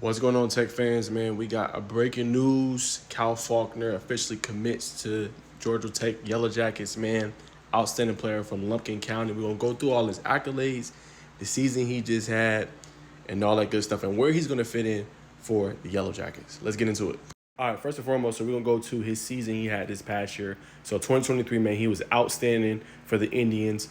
What's going on, Tech fans, man? We got a breaking news. Cal Faulkner officially commits to Georgia Tech Yellow Jackets, man. Outstanding player from Lumpkin County. We're going to go through all his accolades, the season he just had, and all that good stuff, and where he's going to fit in for the Yellow Jackets. Let's get into it. All right, first and foremost, so we're going to go to his season he had this past year. So 2023, man, he was outstanding for the Indians.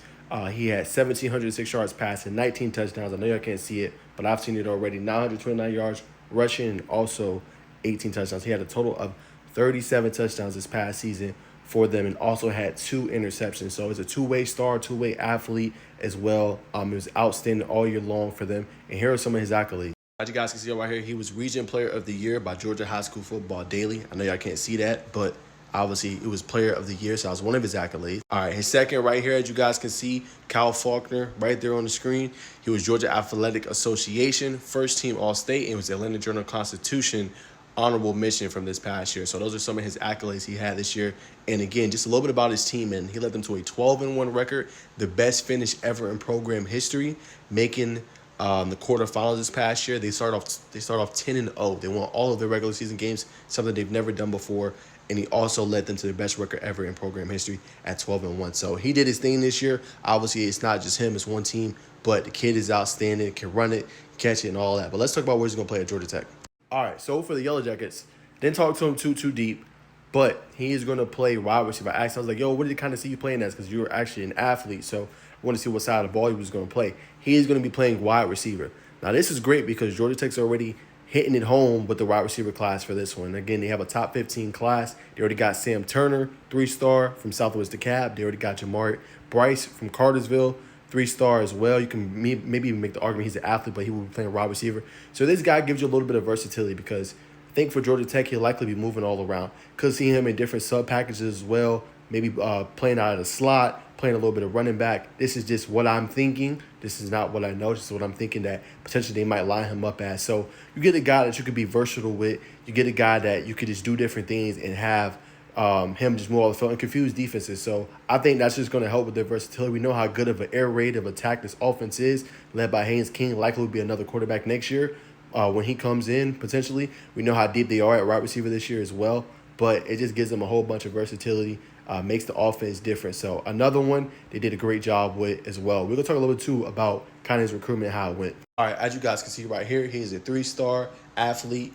He had 1,706 yards passing, 19 touchdowns. I know y'all can't see it, but I've seen it already. 929 yards rushing, and also 18 touchdowns. He had a total of 37 touchdowns this past season for them, and also had 2 interceptions. So it's a two-way star, two-way athlete as well. It was outstanding all year long for them. And here are some of his accolades. As you guys can see right here, he was Region Player of the Year by Georgia High School Football Daily. I know y'all can't see that, but obviously, it was Player of the Year, so that was one of his accolades. All right, his second right here, as you guys can see, Cal Faulkner right there on the screen. He was Georgia Athletic Association, first team All-State, and was Atlanta Journal-Constitution honorable mention from this past year. So those are some of his accolades he had this year. And again, just a little bit about his team, and he led them to a 12-1 record, the best finish ever in program history, making the quarterfinals this past year. They start off 10-0. They won all of their regular season games, something they've never done before. And he also led them to the best record ever in program history at 12-1. So he did his thing this year. Obviously, it's not just him; it's one team. But the kid is outstanding, can run it, catch it, and all that. But let's talk about where he's going to play at Georgia Tech. All right. So for the Yellow Jackets, didn't talk to him too deep, but he is going to play wide receiver. I asked him, I was like, "Yo, what did you kind of see you playing as? Because you were actually an athlete, so I want to see what side of the ball he was going to play." He is going to be playing wide receiver. Now, this is great because Georgia Tech's already hitting it home with the wide receiver class for this one. Again, they have a top 15 class. They already got Sam Turner, 3-star from Southwest DeKalb. They already got Jamar Bryce from Cartersville, 3-star as well. You can maybe even make the argument he's an athlete, but he will be playing wide receiver. So this guy gives you a little bit of versatility because I think for Georgia Tech, he'll likely be moving all around. Could see him in different sub packages as well, maybe playing out of the slot, playing a little bit of running back. This is just what I'm thinking. This is not what I know. This is what I'm thinking that potentially they might line him up as. So you get a guy that you could be versatile with. You get a guy that you could just do different things and have him just move all the field and confuse defenses. So I think that's just going to help with their versatility. We know how good of an air raid of attack this offense is, led by Haynes King. Likely will be another quarterback next year when he comes in, potentially. We know how deep they are at wide receiver this year as well. But it just gives them a whole bunch of versatility, makes the offense different. So another one they did a great job with as well. We're going to talk a little bit, too, about kind of his recruitment, how it went. All right, as you guys can see right here, he's a 3-star athlete,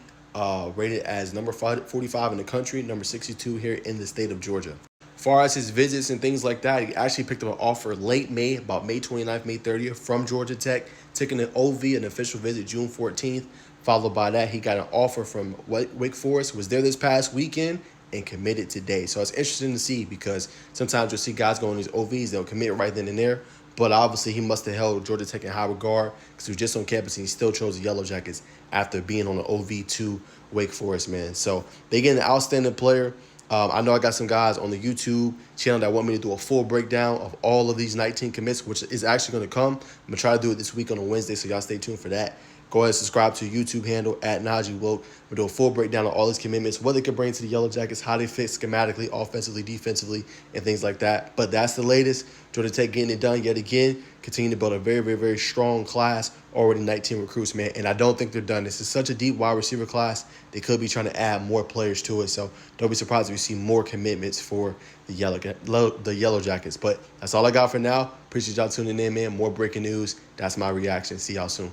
rated as number 45 in the country, number 62 here in the state of Georgia. As far as his visits and things like that, he actually picked up an offer late May, about May 29th, May 30th, from Georgia Tech, taking an OV, an official visit, June 14th. Followed by that, he got an offer from Wake Forest, was there this past weekend, and committed today. So it's interesting to see because sometimes you'll see guys go on these OVs, they'll commit right then and there. But obviously, he must have held Georgia Tech in high regard because he was just on campus and he still chose the Yellow Jackets after being on the OV to Wake Forest, man. So they get an outstanding player. I know I got some guys on the YouTube channel that want me to do a full breakdown of all of these 19 commits, which is actually going to come. I'm going to try to do it this week on a Wednesday, so y'all stay tuned for that. Go ahead and subscribe to the YouTube handle at Najeh. We'll do a full breakdown of all these commitments, what they can bring to the Yellow Jackets, how they fit schematically, offensively, defensively, and things like that. But that's the latest. Georgia Tech getting it done yet again. Continue to build a very, very, very strong class. Already 19 recruits, man. And I don't think they're done. This is such a deep wide receiver class. They could be trying to add more players to it. So don't be surprised if you see more commitments for the Yellow Jackets. But that's all I got for now. Appreciate y'all tuning in, man. More breaking news. That's my reaction. See y'all soon.